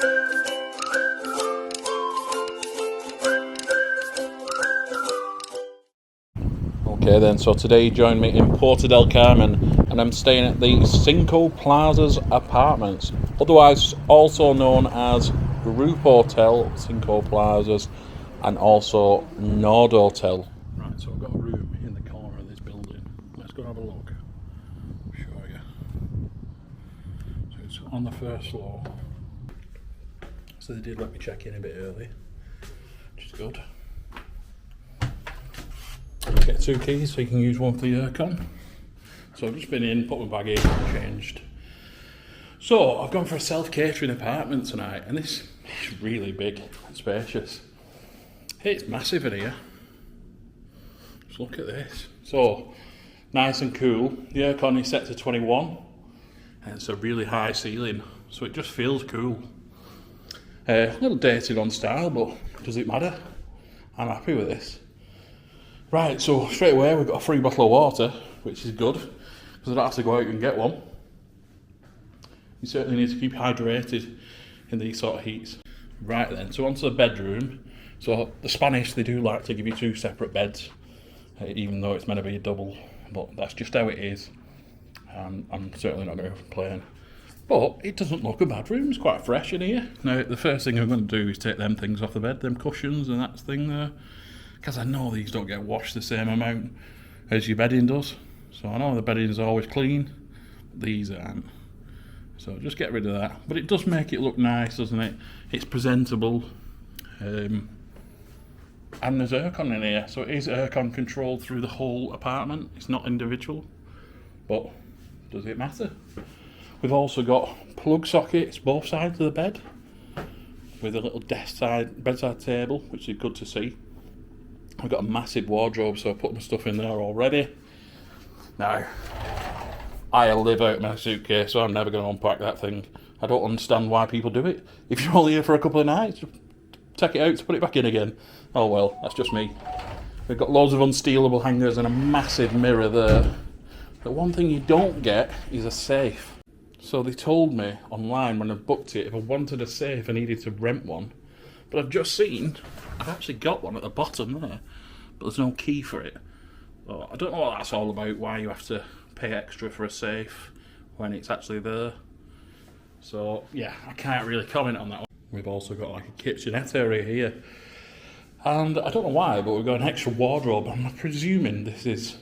Okay then, so today you joined me in Puerto del Carmen and I'm staying at the Cinco Plaza's apartments, otherwise also known as Groupotel, Cinco Plazas, and also Nordotel. Right, so I've got a room in the corner of this building. Let's go and have a look. I'll show you. So it's on the first floor. So they did let me check in a bit early, which is good. Get 2 keys so you can use one for the aircon. So I've just been in, put my bag in, changed. So I've gone for a self-catering apartment tonight, and this is really big and spacious. It's massive in here. Just look at this. So nice and cool. The aircon is set to 21, and it's a really high ceiling, so it just feels cool. A little dated on style, but does it matter? I'm happy with this. Right, so straight away we've got a free bottle of water, which is good, because I don't have to go out and get one. You certainly need to keep hydrated in these sort of heats. Right then, so onto the bedroom. So the Spanish, they do like to give you 2 separate beds, even though it's meant to be a double, but that's just how it is. I'm certainly not going to complain. But it doesn't look a bad room, it's quite fresh in here. Now, the first thing I'm going to do is take them things off the bed, them cushions and that thing there. Because I know these don't get washed the same amount as your bedding does. So I know the bedding is always clean, but these aren't. So just get rid of that. But it does make it look nice, doesn't it? It's presentable. And there's aircon in here. So it is aircon controlled through the whole apartment. It's not individual. But does it matter? We've also got plug sockets both sides of the bed, with a little bedside table, which is good to see. I've got a massive wardrobe, so I put my stuff in there already. Now, I live out my suitcase, so I'm never going to unpack that thing. I don't understand why people do it. If you're only here for a couple of nights, take it out to put it back in again. Oh well, that's just me. We've got loads of unstealable hangers and a massive mirror there. The one thing you don't get is a safe. So they told me online when I booked it, if I wanted a safe I needed to rent one. But I've just seen, I've actually got one at the bottom there, but there's no key for it. So I don't know what that's all about, why you have to pay extra for a safe when it's actually there. So yeah, I can't really comment on that one. We've also got like a kitchenette area here. And I don't know why, but we've got an extra wardrobe. I'm presuming this is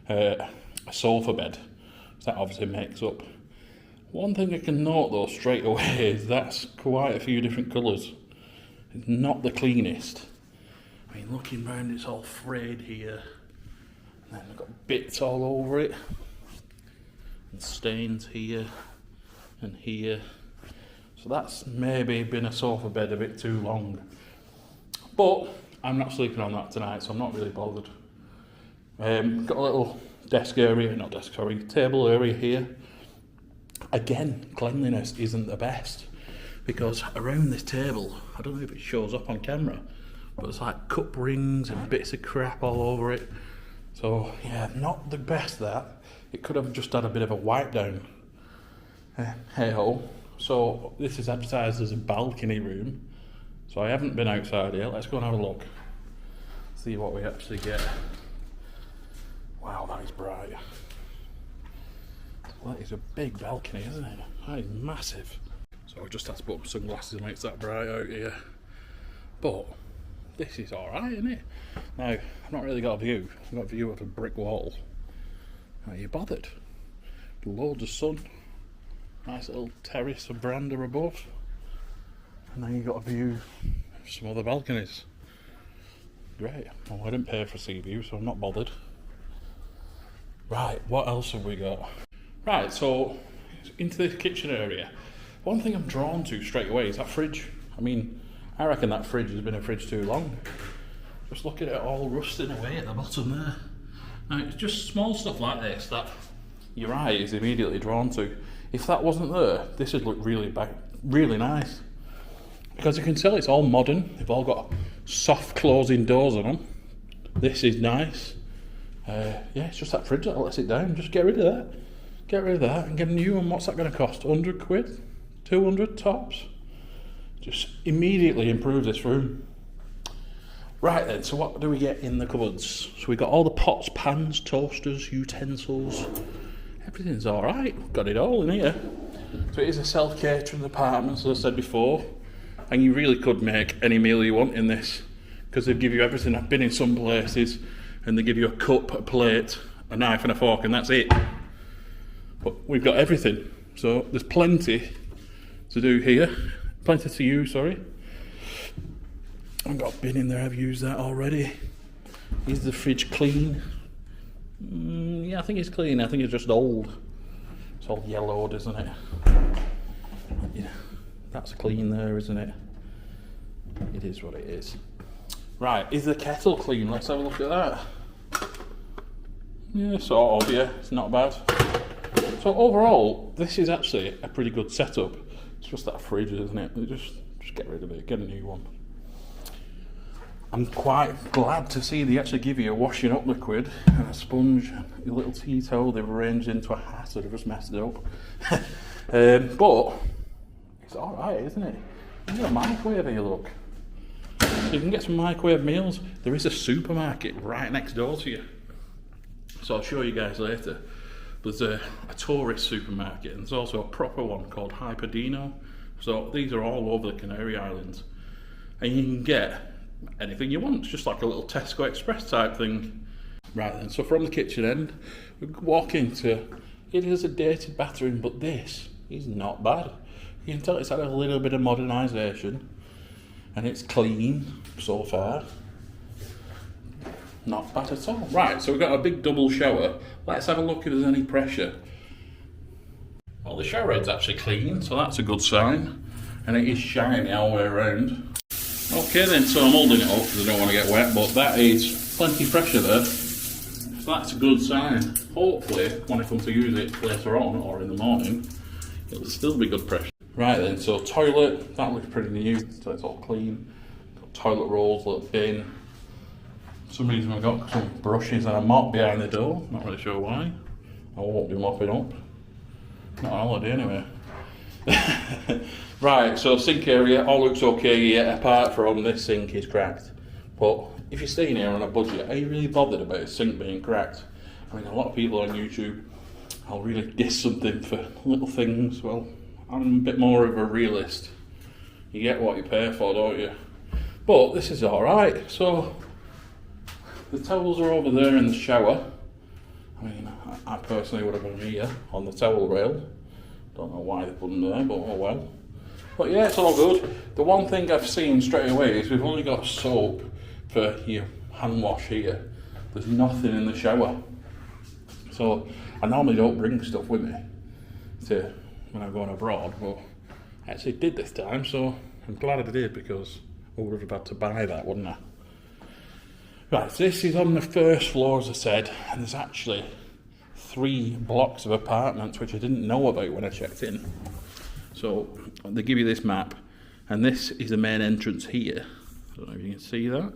a sofa bed. So that obviously makes up. One thing I can note though straight away is that's quite a few different colours. It's not the cleanest. I mean, looking round, it's all frayed here. And then I've got bits all over it. And stains here and here. So that's maybe been a sofa bed a bit too long. But I'm not sleeping on that tonight, so I'm not really bothered. Got a little table area here. Again, cleanliness isn't the best. Because around this table, I don't know if it shows up on camera, but there's like cup rings and bits of crap all over it. So yeah, not the best that. It could have just had a bit of a wipe down. Hey ho. So this is advertised as a balcony room. So I haven't been outside yet. Let's go and have a look. See what we actually get. Wow, that is bright. That is a big balcony, isn't it? That is massive. So I just had to put my sunglasses on, it's that bright out here. But this is alright, isn't it? Now, I've not really got a view. I've got a view of a brick wall. Are you bothered? Loads of sun. Nice little terrace or veranda above. And then you've got a view of some other balconies. Great. Well, I didn't pay for a sea view, so I'm not bothered. Right, what else have we got? Right, so into the kitchen area. One thing I'm drawn to straight away is that fridge. I mean, I reckon that fridge has been a fridge too long. Just look at it all rusting away at the bottom there. Now, it's just small stuff like this that your eye is immediately drawn to. If that wasn't there, this would look really nice. Because you can tell it's all modern. They've all got soft closing doors on them. This is nice. Yeah, it's just that fridge that lets it down. Just get rid of that. Get rid of that and get a new one. What's that going to cost? 100 quid? 200 tops? just immediately improves this room. Right then, so what do we get in the cupboards? So we got all the pots, pans, toasters, utensils. Everything's all right. We've got it all in here. So it is a self-catering apartment, as I said before, and you really could make any meal you want in this because they give you everything. I've been in some places and they give you a cup, a plate, a knife and a fork, and that's it. But we've got everything, so there's plenty to do here. Plenty to use, sorry. I've got a bin in there, I've used that already. Is the fridge clean? Yeah, I think it's clean. I think it's just old. It's all yellowed, isn't it? Yeah, that's clean there, isn't it? It is what it is. Right, is the kettle clean? Let's have a look at that. Yeah, sort of, yeah, it's not bad. So overall, this is actually a pretty good setup. It's just that fridge, isn't it? Just get rid of it, get a new one. I'm quite glad to see they actually give you a washing up liquid and a sponge and a little tea towel they've arranged into a hat, so they've just messed it up. But it's alright, isn't it? You've got a microwave here, look. So you can get some microwave meals. There is a supermarket right next door to you. So I'll show you guys later. There's a tourist supermarket and there's also a proper one called Hyperdino. So these are all over the Canary Islands. And you can get anything you want. It's just like a little Tesco Express type thing. Right then, so from the kitchen end, we walk into, it is a dated bathroom, but this is not bad. You can tell it's had a little bit of modernisation and it's clean so far. Not bad at all. Right, so we've got a big double shower. Let's have a look if there's any pressure. Well, the shower head's actually clean, so that's a good sign. And it is shiny all the way around. Okay then, so I'm holding it up because I don't want to get wet, but that is plenty of pressure there. So that's a good sign. Hopefully, when I come to use it later on or in the morning, it'll still be good pressure. Right then, so toilet, that looks pretty new, so it's all clean. Got toilet rolls, little bin. For some reason I've got some brushes and a mop behind the door, not really sure why. I won't be mopping up. Not on holiday anyway. Right, so sink area, all looks okay here, apart from this sink is cracked. But if you're staying here on a budget, are you really bothered about a sink being cracked? I mean, a lot of people on YouTube, I'll really diss something for little things. Well, I'm a bit more of a realist. You get what you pay for, don't you? But this is alright. So the towels are over there in the shower. I mean, I personally would have put them here on the towel rail. Don't know why they put them there, but oh well. But yeah, it's all good. The one thing I've seen straight away is we've only got soap for your hand wash here. There's nothing in the shower. So I normally don't bring stuff with me to when I'm going abroad, but I actually did this time, so I'm glad I did because I would have had to buy that, wouldn't I? Right, so this is on the first floor, as I said, and there's actually 3 blocks of apartments which I didn't know about when I checked in. So they give you this map, and this is the main entrance here. I don't know if you can see that.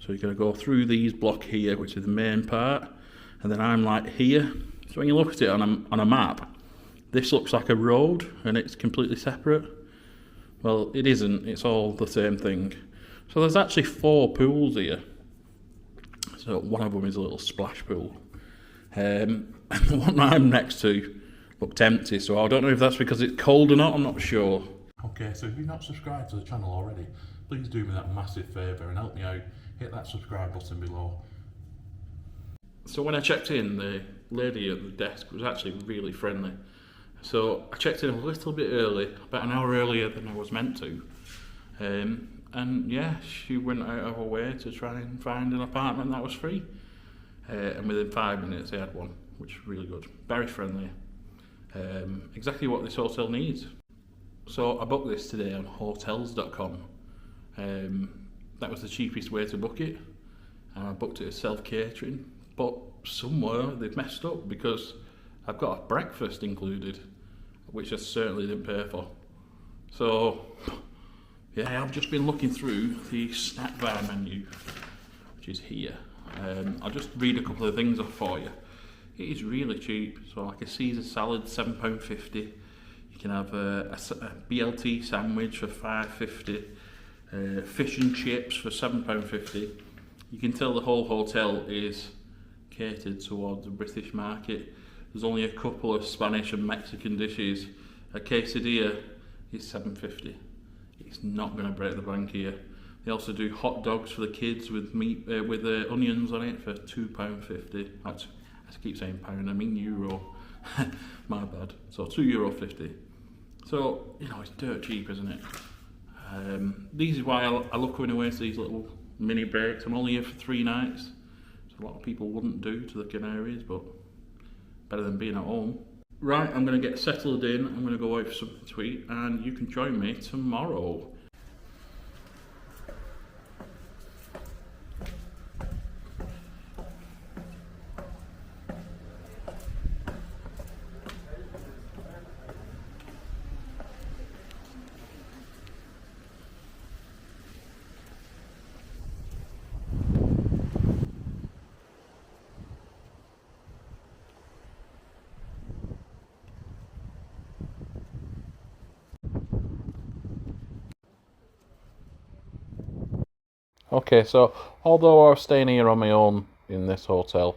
So you're going to go through these block here, which is the main part, and then I'm like here. So when you look at it on a map, this looks like a road, and it's completely separate. Well, it isn't. It's all the same thing. So there's actually 4 pools here. So one of them is a little splash pool. And the one I'm next to looked empty, so I don't know if that's because it's cold or not, I'm not sure. Okay, so if you've not subscribed to the channel already, please do me that massive favour and help me out. Hit that subscribe button below. So when I checked in, the lady at the desk was actually really friendly. So I checked in a little bit early, about an hour earlier than I was meant to. And yeah, she went out of her way to try and find an apartment that was free. And within 5 minutes they had one, which is really good. Very friendly. Exactly what this hotel needs. So I booked this today on hotels.com. That was the cheapest way to book it. And I booked it as self-catering. But somewhere they've messed up because I've got a breakfast included, which I certainly didn't pay for. So yeah, I've just been looking through the snack bar menu, which is here. I'll just read a couple of things off for you. It is really cheap. So like a Caesar salad, £7.50. You can have a BLT sandwich for £5.50, fish and chips for £7.50. You can tell the whole hotel is catered towards the British market. There's only a couple of Spanish and Mexican dishes. A quesadilla is £7.50. It's not going to break the bank here. They also do hot dogs for the kids with meat with onions on it for £2.50. I keep saying pound, I mean euro. My bad. So €2.50. So, you know, it's dirt cheap, isn't it? This is why I love coming away to these little mini breaks. I'm only here for 3 nights. So a lot of people wouldn't do to the Canaries, but better than being at home. Right, I'm going to get settled in. I'm going to go out for something to eat, and you can join me tomorrow. Okay, so although I was staying here on my own in this hotel,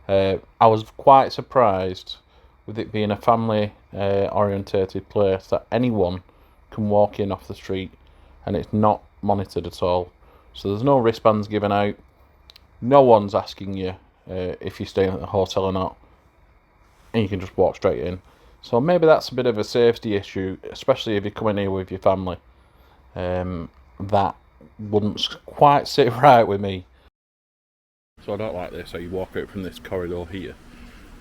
I was quite surprised with it being a family orientated place that anyone can walk in off the street and it's not monitored at all. So there's no wristbands given out. No one's asking you if you're staying at the hotel or not, and you can just walk straight in. So maybe that's a bit of a safety issue, especially if you're coming here with your family. That wouldn't quite sit right with me. So I don't like this. So you walk out from this corridor here,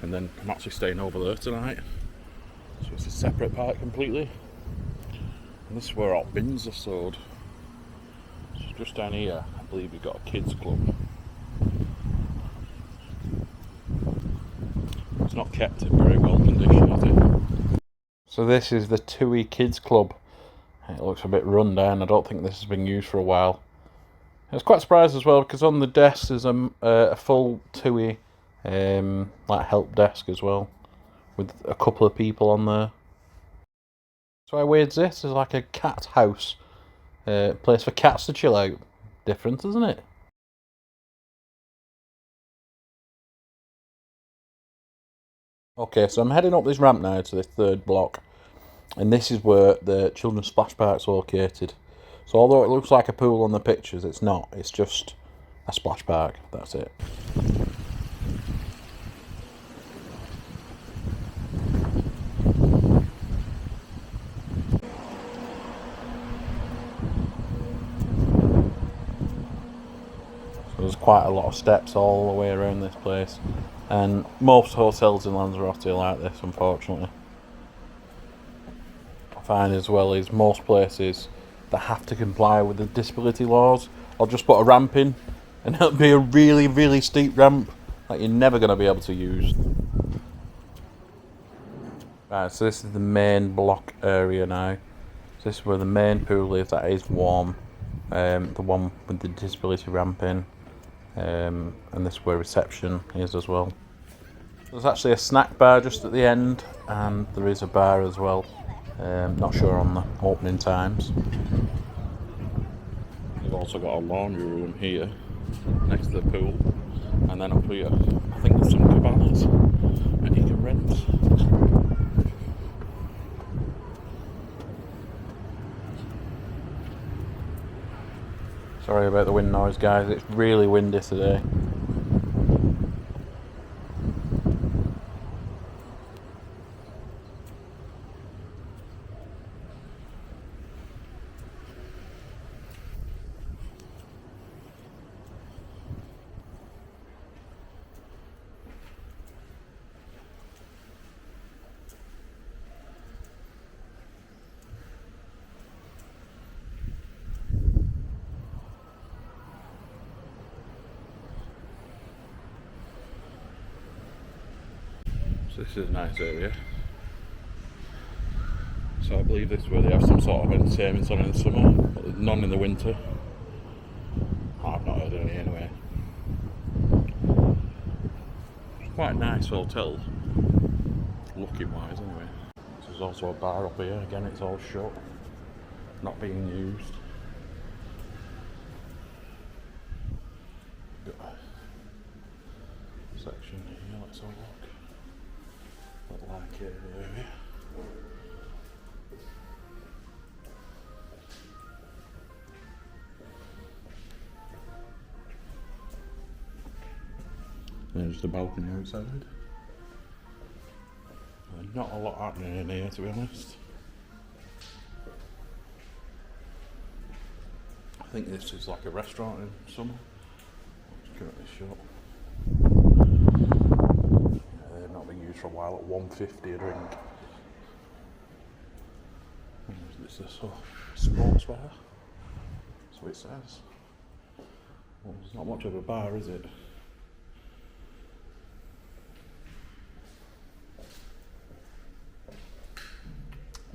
and then I'm actually staying over there tonight. So it's a separate part completely. And this is where our bins are stored. So just down here, I believe we've got a kids club. It's not kept in very well condition, is it? So this is the TUI Kids Club. It looks a bit run down. I don't think this has been used for a while. I was quite surprised as well because on the desk there's a full TUI like help desk as well, with a couple of people on there. So how weird's this? It's like a cat house, place for cats to chill out. Different, isn't it? Okay, so I'm heading up this ramp now to this third block, and this is where the children's splash park's located. So although it looks like a pool on the pictures, it's not. It's just a splash park. That's it. So there's quite a lot of steps all the way around this place, and most hotels in Lanzarote are like this, unfortunately. I find as well is most places that have to comply with the disability laws, I'll just put a ramp in, and it'll be a really, really steep ramp that you're never going to be able to use. Right, so this is the main block area now. So this is where the main pool is, that is warm. The one with the disability ramp in. And this is where reception is as well. There's actually a snack bar just at the end, and there is a bar as well. Not sure on the opening times. You've also got a laundry room here next to the pool, and then up here I think there's some cabanas that you can rent. Sorry about the wind noise, guys, it's really windy today. So this is a nice area. So I believe this is where they have some sort of entertainment on in the summer, but none in the winter. I've not heard any anyway. It's quite a nice hotel, looking wise anyway. So There's also a bar up here, again it's all shut, not being used. Got a section here, let's have a look. Look like area. There's the balcony outside. Not a lot happening in here, to be honest. I think this is like a restaurant in summer. It's currently shut. Yeah, they've not been used for a while at $1.50 a drink. This is a sports bar. That's what it says. Well, there's not much of a bar, is it?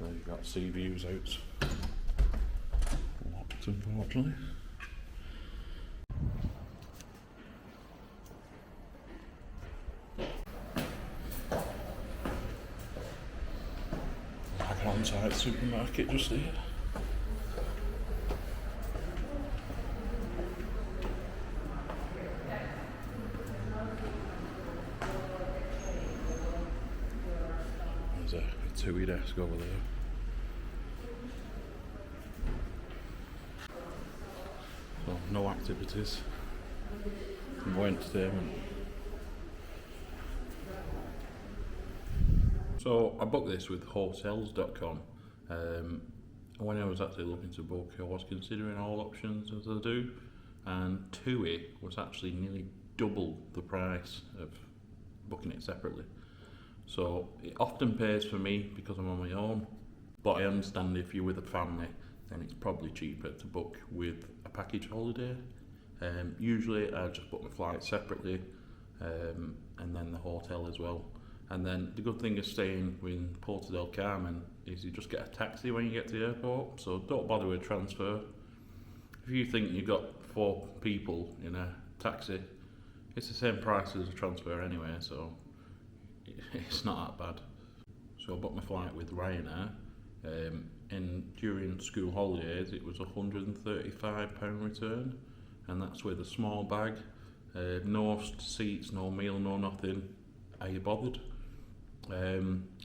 There you've got sea views out. Locked, unfortunately. Like an on-site supermarket just here. There's a TUI desk over there. So no activities, no entertainment. So I booked this with hotels.com. When I was actually looking to book, I was considering all options as I do, and TUI was actually nearly double the price of booking it separately. So it often pays for me because I'm on my own, but I understand if you're with a family, then it's probably cheaper to book with a package holiday. Usually I just book my flight separately, and then the hotel as well. And then the good thing of staying in Puerto del Carmen is you just get a taxi when you get to the airport, so don't bother with transfer. If you think you've got 4 people in a taxi, it's the same price as a transfer anyway, so it's not that bad. So I booked my flight with Ryanair, and during school holidays it was £135 return, and that's with a small bag, no seats, no meal, no nothing. Are you bothered?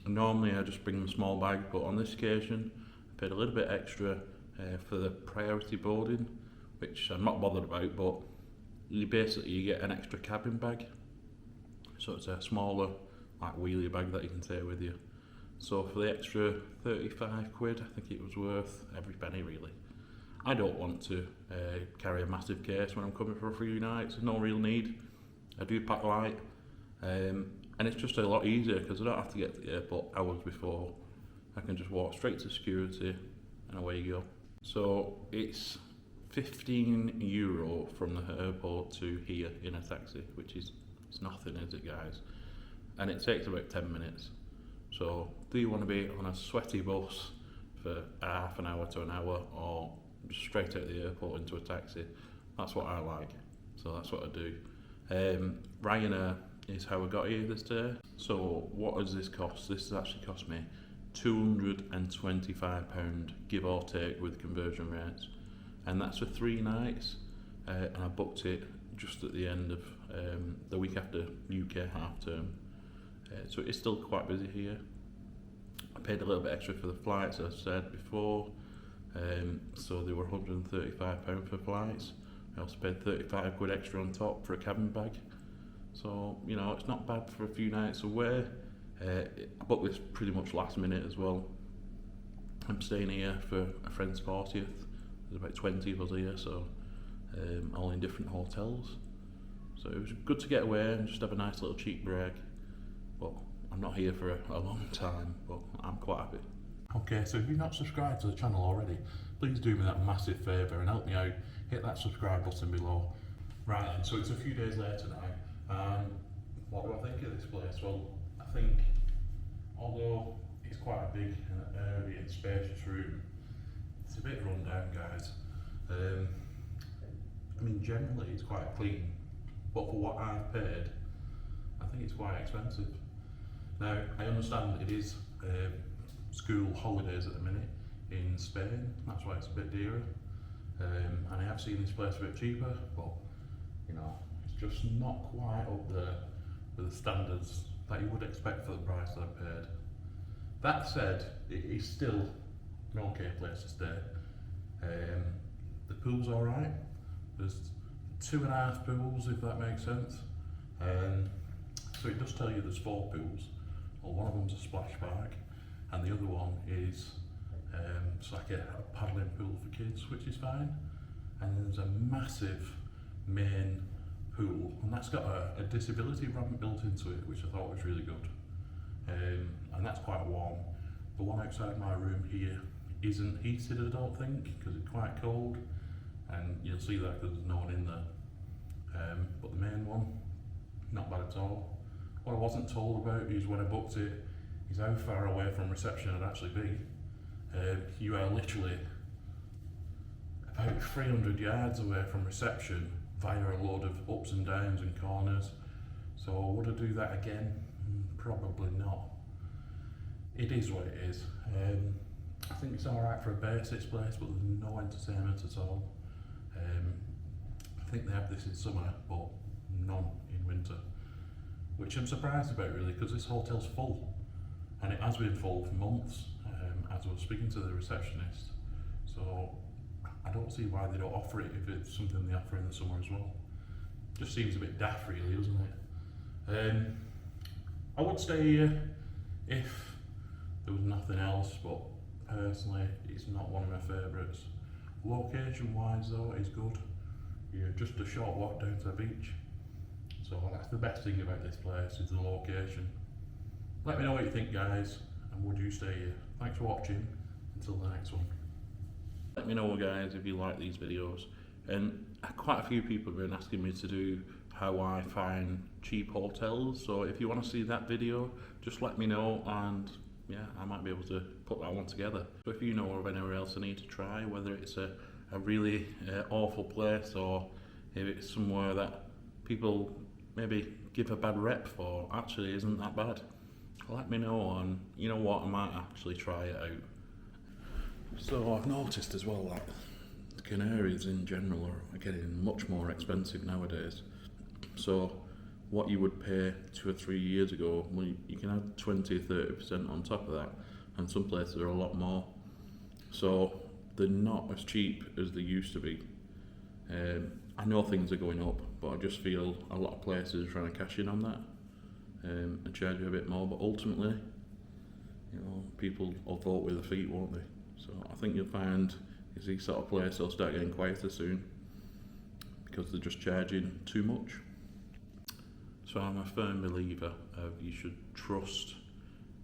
Normally I just bring the small bag, but on this occasion I paid a little bit extra for the priority boarding, which I'm not bothered about, but you get an extra cabin bag, so it's a smaller like wheelie bag that you can take with you. So for the extra 35 quid, I think it was worth every penny really. I don't want to carry a massive case when I'm coming for a few nights, there's no real need. I do pack light, and it's just a lot easier because I don't have to get to the airport hours before. I can just walk straight to security and away you go. So it's €15 from the airport to here in a taxi, which is it's nothing, is it guys? And it takes about 10 minutes. So do you want to be on a sweaty bus for half an hour to an hour, or straight out of the airport into a taxi? That's what I like, so that's what I do. Ryanair is how I got here this day. So what does this cost? This has actually cost me £225, give or take with conversion rates, and that's for 3 nights, and I booked it just at the end of the week after UK half term. So it's still quite busy here. I paid a little bit extra for the flights, as I said before, so they were £135 for flights. I also paid 35 quid extra on top for a cabin bag. So, you know, it's not bad for a few nights away. I booked this pretty much last minute as well. I'm staying here for a friend's 40th. There's about 20 of us here, so all in different hotels. So it was good to get away and just have a nice little cheap break. But I'm not here for a long time, but I'm quite happy. Okay, so if you've not subscribed to the channel already, please do me that massive favour and help me out. Hit that subscribe button below. Right then, so it's a few days later now, and what do I think of this place? Well, I think, although it's quite a big and airy and spacious room, it's a bit run down, guys. I mean, generally it's quite clean, but for what I've paid, I think it's quite expensive. Now, I understand it is school holidays at the minute in Spain. That's why it's a bit dearer. And I have seen this place a bit cheaper, but you know, it's just not quite up there with the standards that you would expect for the price that I paid. That said, it is still an okay place to stay. The pool's alright. There's 2.5 pools, if that makes sense. So it does tell you there's 4 pools. Well, one of them's a splash park, and the other one is it's like a paddling pool for kids, which is fine. And then there's a massive main pool, and that's got a disability ramp built into it, which I thought was really good. And that's quite warm. The one outside my room here isn't heated, I don't think, because it's quite cold, and you'll see that because there's no one in there. But the main one, not bad at all. What I wasn't told about is when I booked it, is how far away from reception I'd actually be. You are literally about 300 yards away from reception via a load of ups and downs and corners. So would I do that again? Probably not. It is what it is. I think it's alright for a basics place, but there's no entertainment at all. I think they have this in summer, but none in winter. Which I'm surprised about really, because this hotel's full. And it has been full for months, as I was speaking to the receptionist. So I don't see why they don't offer it if it's something they offer in the summer as well. Just seems a bit daft really, doesn't it? I would stay here if there was nothing else, but personally it's not one of my favourites. Location wise though, it's good. You're just a short walk down to the beach. So that's the best thing about this place, is the location. Let me know what you think guys, and would you stay here? Thanks for watching, until the next one. Let me know guys if you like these videos, and quite a few people have been asking me to do how I find cheap hotels, so if you want to see that video just let me know, and yeah, I might be able to put that one together. So if you know of anywhere else I need to try, whether it's a really awful place, or if it's somewhere that people maybe give a bad rep for actually isn't that bad, let me know, and you know what, I might actually try it out. So I've noticed as well that the Canaries in general are getting much more expensive nowadays. So what you would pay 2 or 3 years ago, well, you can add 20 or 30% on top of that, and some places are a lot more. So they're not as cheap as they used to be. I know things are going up, but I just feel a lot of places are trying to cash in on that and charge you a bit more, but ultimately, you know, people will vote with their feet, won't they? So I think you'll find is these sort of places will start getting quieter soon because they're just charging too much. So I'm a firm believer of you should trust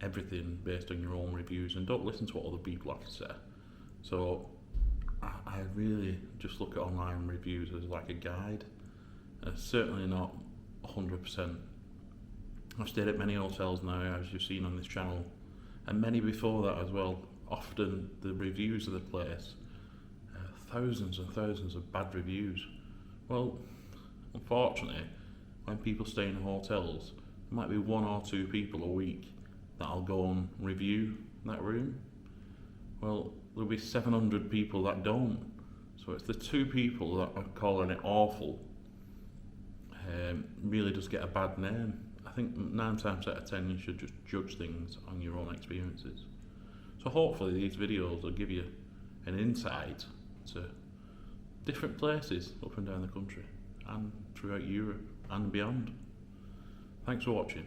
everything based on your own reviews and don't listen to what other people have to say. So I really just look at online reviews as like a guide. Certainly not 100%. I've stayed at many hotels now, as you've seen on this channel, and many before that as well. Often the reviews of the place, thousands and thousands of bad reviews. Well, unfortunately, when people stay in hotels, there might be 1 or 2 people a week that'll go and review that room. Well, there'll be 700 people that don't. So it's the 2 people that are calling it awful really does get a bad name. I think 9 times out of 10 you should just judge things on your own experiences. So hopefully these videos will give you an insight to different places up and down the country and throughout Europe and beyond. Thanks for watching.